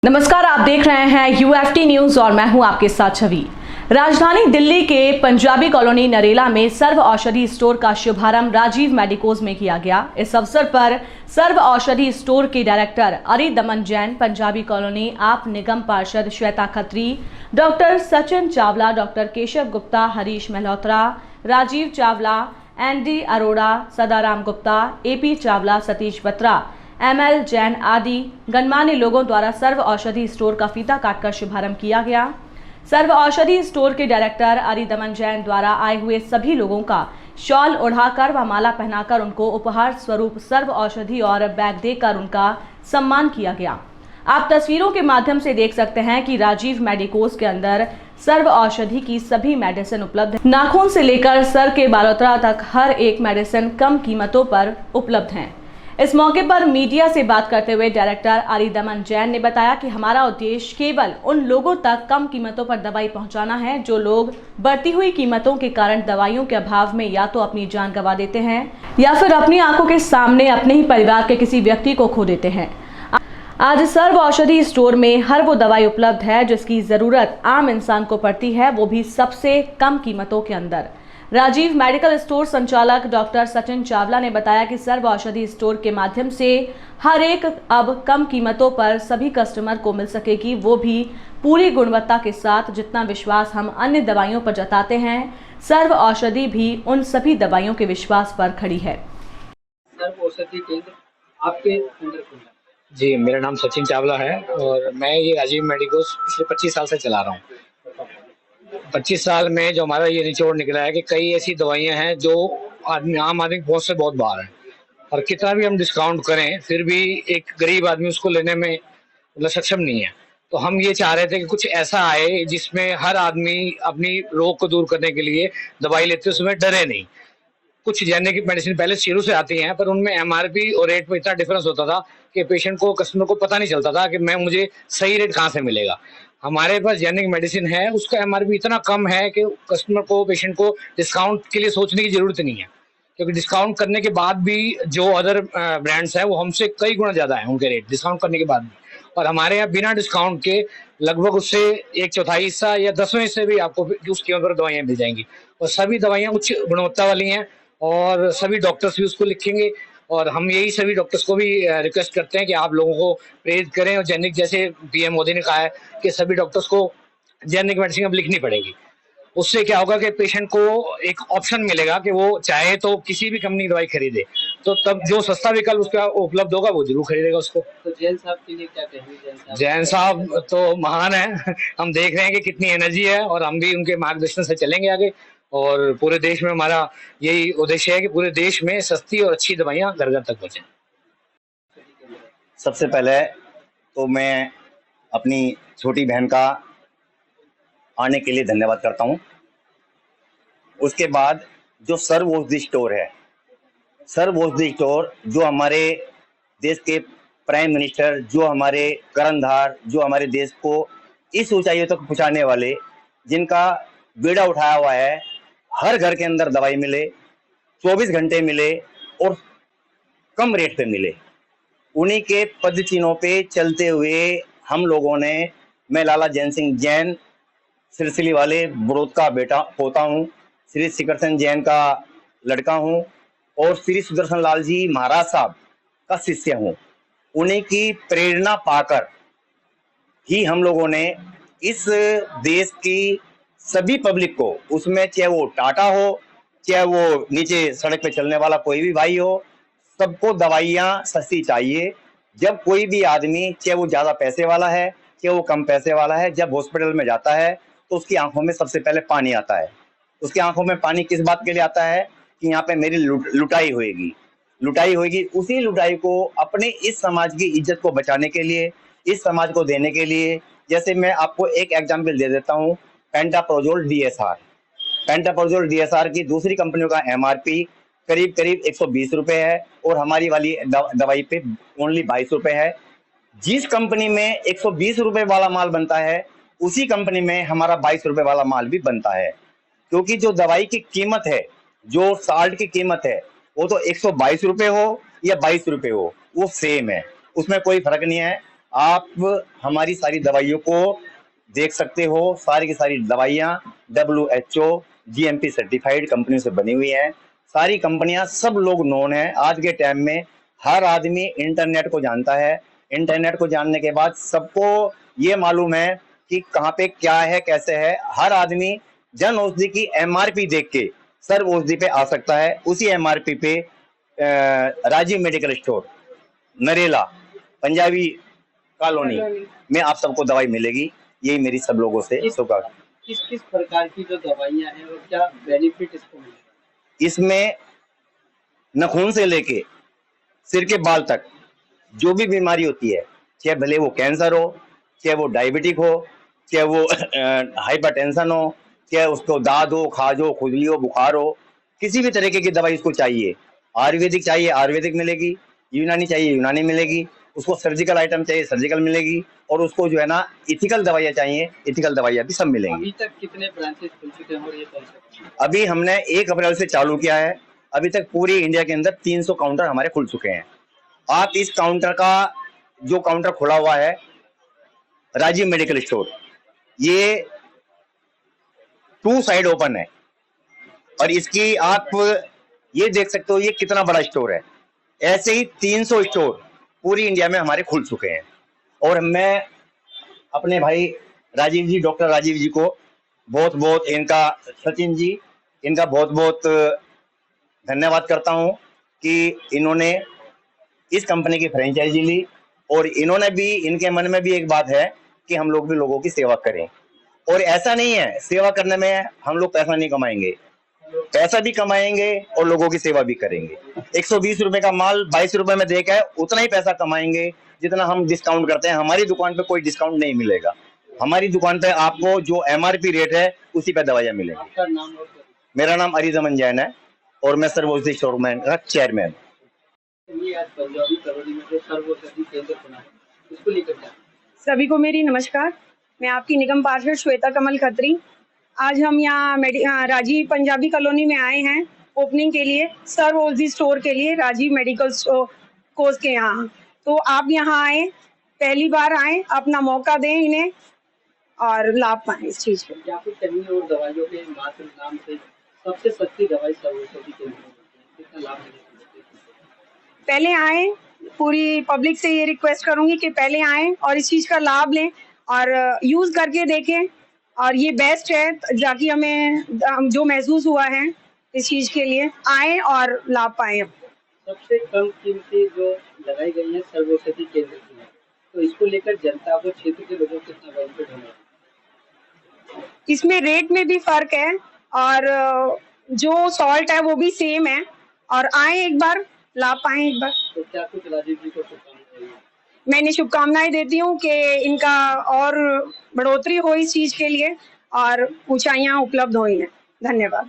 नमस्कार, आप देख रहे हैं यूएफटी न्यूज और मैं हूं आपके साथ छवि। राजधानी दिल्ली के पंजाबी कॉलोनी नरेला में सर्व औषधि स्टोर का शुभारंभ राजीव मेडिकोज में किया गया। इस अवसर पर सर्व औषधि स्टोर के डायरेक्टर अरिदमन जैन, पंजाबी कॉलोनी आप निगम पार्षद Shweta Khatri, doctor Sachin Chawla, doctor Keshav Gupta, Harish Malhotra, Rajeev Chawla, ND Arora, Sadaram Gupta, AP Chawla, Satish Batra, ML Jain आदि गणमान्य लोगों द्वारा सर्व औषधि स्टोर का फीता काटकर शुभारंभ किया गया। सर्व औषधि स्टोर के डायरेक्टर अरिदमन जैन द्वारा आए हुए सभी लोगों का शॉल ओढ़ाकर व माला पहनाकर उनको उपहार स्वरूप सर्व औषधि और बैग देकर उनका सम्मान किया गया। आप तस्वीरों के माध्यम से देख सकते हैं कि राजीव मेडिकोज के अंदर सर्व औषधि की सभी मेडिसिन उपलब्ध है। नाखून से लेकर सर के बालोतरा तक हर एक मेडिसिन कम कीमतों पर उपलब्ध है। इस मौके पर मीडिया से बात करते हुए डायरेक्टर अरिदमन जैन ने बताया कि हमारा उद्देश्य केवल उन लोगों तक कम कीमतों पर दवाई पहुंचाना है जो लोग बढ़ती हुई कीमतों के कारण दवाइयों के अभाव में या तो अपनी जान गंवा देते हैं या फिर अपनी आंखों के सामने अपने ही परिवार के किसी व्यक्ति को खो देते हैं। आज सर्व औषधि स्टोर में हर वो दवाई उपलब्ध है जिसकी जरूरत आम इंसान को पड़ती है, वो भी सबसे कम कीमतों के अंदर। राजीव मेडिकल स्टोर संचालक डॉक्टर सचिन चावला ने बताया कि सर्व औषधि स्टोर के माध्यम से हर एक अब कम कीमतों पर सभी कस्टमर को मिल सकेगी, वो भी पूरी गुणवत्ता के साथ। जितना विश्वास हम अन्य दवाइयों पर जताते हैं, सर्व औषधि भी उन सभी दवाइयों के विश्वास पर खड़ी है। सर्व औषधि केंद्र आपके अंदर खुला है। जी, मेरा नाम सचिन चावला है और मैं ये राजीव मेडिकोज पिछले 25 साल से चला रहा हूँ। 25 साल में जो हमारा ये निचोड़ निकला है कि कई ऐसी दवाइयां हैं जो आम आदमी बहुत से बहुत बाहर है, और कितना भी हम डिस्काउंट करें फिर भी एक गरीब आदमी उसको लेने में मतलब सक्षम नहीं है। तो हम ये चाह रहे थे कि कुछ ऐसा आए जिसमें हर आदमी अपनी रोग को दूर करने के लिए दवाई लेते उसमें डरे नहीं। कुछ जेनेरिक मेडिसिन पहले शुरू से आती हैं, पर उनमें एमआरपी और रेट में इतना डिफरेंस होता था कि पेशेंट को, कस्टमर को पता नहीं चलता था कि मुझे सही रेट कहाँ से मिलेगा। हमारे पास जेनेरिक मेडिसिन है, उसका एमआरपी इतना कम है कि कस्टमर को, पेशेंट को डिस्काउंट के लिए सोचने की जरूरत नहीं है, क्योंकि डिस्काउंट करने के बाद भी जो अदर ब्रांड्स हैं वो हमसे कई गुना ज्यादा है उनके रेट, डिस्काउंट करने के बाद भी। और हमारे यहाँ बिना डिस्काउंट के लगभग उससे 1/4 हिस्सा या 10वें हिस्से भी आपको उस कीमत पर दवाइयाँ मिल जाएंगी। और सभी दवाइयाँ उच्च गुणवत्ता वाली हैं और सभी डॉक्टर्स भी उसको लिखेंगे। और हम यही सभी डॉक्टर्स को भी रिक्वेस्ट करते हैं कि आप लोगों को प्रेरित करें, और जेनेरिक, जैसे पीएम मोदी ने कहा है कि सभी डॉक्टर्स को जेनेरिक मेडिसिन अब लिखनी पड़ेगी। उससे क्या होगा कि पेशेंट को एक ऑप्शन मिलेगा कि वो चाहे तो किसी भी कंपनी की दवाई खरीदे, तो तब जो सस्ता विकल्प उसका उपलब्ध होगा वो जरूर खरीदेगा उसको। तो जैन साहब के लिए क्या कहेंगे? जैन साहब तो महान है। हम देख रहे हैं कि कितनी एनर्जी है और हम भी उनके मार्गदर्शन से चलेंगे आगे। और पूरे देश में हमारा यही उद्देश्य है कि पूरे देश में सस्ती और अच्छी दवाइयां घर घर तक पहुंचे। सबसे पहले तो मैं अपनी छोटी बहन का आने के लिए धन्यवाद करता हूं। उसके बाद जो सर्व औषधि स्टोर है, सर्व औषधि स्टोर जो हमारे देश के प्राइम मिनिस्टर, जो हमारे कर्णधार, जो हमारे देश को इस ऊंचाइयों तक पहुंचाने वाले, जिनका बीड़ा उठाया हुआ है, हर घर के अंदर दवाई मिले, 24 घंटे मिले और कम रेट पे मिले, उन्हीं के पद चिन्हों पे चलते हुए हम लोगों ने, मैं लाला जैन सिंह जैन सिरसिली वाले बड़ौद का बेटा पोता हूँ, श्री शिखर जैन का लड़का हूँ और श्री सुदर्शन लाल जी महाराज साहब का शिष्य हूँ। उन्हीं की प्रेरणा पाकर ही हम लोगों ने इस देश की सभी पब्लिक को, उसमें चाहे वो टाटा हो, चाहे वो नीचे सड़क पे चलने वाला कोई भी भाई हो, सबको दवाइयाँ सस्ती चाहिए। जब कोई भी आदमी, चाहे वो ज्यादा पैसे वाला है चाहे वो कम पैसे वाला है, जब हॉस्पिटल में जाता है तो उसकी आंखों में सबसे पहले पानी आता है। उसकी आंखों में पानी किस बात के लिए आता है कि यहाँ पे मेरी लुटाई होगी। उसी लुटाई को अपने इस समाज की इज्जत को बचाने के लिए, इस समाज को देने के लिए, जैसे मैं आपको एक एग्जाम्पल दे देता हूँ, पेंटाप्रोजोल डीएसआर की दूसरी कंपनियों का एमआरपी करीब 120 रुपए है और हमारी वाली दवाई पे ओनली 22 रुपए है। जिस कंपनी में 120 रुपए वाला माल बनता है, उसी कंपनी में हमारा 22 रुपए वाला माल भी बनता है, क्योंकि जो दवाई की कीमत है, जो साल्ट की कीमत है, वो तो 122 रुपए हो या 22 रुपए हो, वो सेम है, उसमें कोई फर्क नहीं है। आप हमारी सारी दवाइयों को देख सकते हो। सारी की सारी दवाइयाँ WHO GMP सर्टिफाइड कंपनियों से बनी हुई हैं। सारी कंपनियां सब लोग नोन है। आज के टाइम में हर आदमी इंटरनेट को जानता है। इंटरनेट को जानने के बाद सबको ये मालूम है कि कहाँ पे क्या है, कैसे है। हर आदमी जन औषधि की MRP देख के सर्व औषधि पे आ सकता है। उसी MRP पे Rajeev medical store Narela Punjabi colony में आप सबको दवाई मिलेगी। यही मेरी सब लोगों से शुभकामनाएं। किस किस प्रकार की जो दवाइयाँ हैं और क्या बेनिफिट इसको मिलेगा? इसमें नखून से लेके सिर के बाल तक जो भी बीमारी होती है, चाहे भले वो कैंसर हो, चाहे वो डायबिटिक हो, चाहे वो हाइपरटेंशन हो, चाहे उसको दाद हो, खाज हो, खुजली हो, बुखार हो, किसी भी तरीके की दवाई इसको चाहिए। आयुर्वेदिक चाहिए आयुर्वेदिक मिलेगी, यूनानी चाहिए यूनानी मिलेगी, उसको सर्जिकल आइटम चाहिए सर्जिकल मिलेगी, और उसको जो है ना इथिकल दवाइयाँ चाहिए इथिकल दवाइयाँ भी सब मिलेंगी। अभी तक कितने ब्रांचेस खुल चुके हैं और ये कौन से? अभी हमने 1 अप्रैल से चालू किया है। अभी तक पूरी इंडिया के अंदर 300 काउंटर हमारे खुल चुके हैं। आप इस काउंटर का जो काउंटर खुला हुआ है राजीव मेडिकल स्टोर, ये 2 साइड ओपन है, और इसकी आप ये देख सकते हो ये कितना बड़ा स्टोर है। ऐसे ही 300 स्टोर पूरी इंडिया में हमारे खुल चुके हैं। और मैं अपने भाई राजीव जी, डॉक्टर राजीव जी को बहुत बहुत, इनका सचिन जी, इनका बहुत बहुत धन्यवाद करता हूं कि इन्होंने इस कंपनी की फ्रेंचाइजी ली, और इन्होंने भी, इनके मन में भी एक बात है कि हम लोग भी लोगों की सेवा करें। और ऐसा नहीं है सेवा करने में हम लोग पैसा नहीं कमाएंगे, पैसा भी कमाएंगे और लोगों की सेवा भी करेंगे। 120 रुपए का माल 22 रुपए में देकर उतना ही पैसा कमाएंगे जितना हम डिस्काउंट करते हैं। हमारी दुकान पे कोई डिस्काउंट नहीं मिलेगा। हमारी दुकान पे आपको जो MRP रेट है उसी पे दवाइयाँ मिलेंगी। आपका नाम और मेरा नाम अरिजमन जैन है और मैं सर्व औषधि शोरूम का चेयरमैन। ये आज पंजाबी कॉलोनी में जो सर्व औषधि केंद्र बना है उसको लेकर क्या? सभी को मेरी नमस्कार। मैं आपकी निगम पार्षद श्वेता कमल खत्री। आज हम यहाँ राजीव पंजाबी कॉलोनी में आए हैं ओपनिंग के लिए, सर्व औषधि स्टोर के लिए, राजीव मेडिकल कोर्स के यहाँ। तो आप यहाँ आए, पहली बार आए, अपना मौका दें इन्हें और लाभ पाएं इस चीज़ को। या फिर कहीं और दवाइयों के मात्र नाम से सबसे सस्ती दवाई सर्व औषधि केंद्र में कितना लाभ मिलेगा? पहले आए, पूरी पब्लिक से ये रिक्वेस्ट करूंगी कि पहले आएं और इस चीज़ का लाभ लें और यूज़ करके देखें। और ये बेस्ट है, जाकि हमें जो महसूस हुआ है इस चीज़ के लिए, आएं और लाभ पाएं। सबसे कम कीमतें जो लगाई गई है सर्व औषधि केंद्र की है, तो इसको लेकर जनता को, क्षेत्र के लोगों को कितना बेनिफिट होगा? इसमें रेट में भी फर्क है और जो सॉल्ट है वो भी सेम है। और आए एक बार, लाभ पाएं एक बार। तो क्या कुछ राजीव जी को शुभकामनाएं? मैंने शुभकामनाएं देती हूँ कि इनका और बढ़ोतरी हो इस चीज़ के लिए और ऊंचाइयाँ उपलब्ध हुई हैं। धन्यवाद।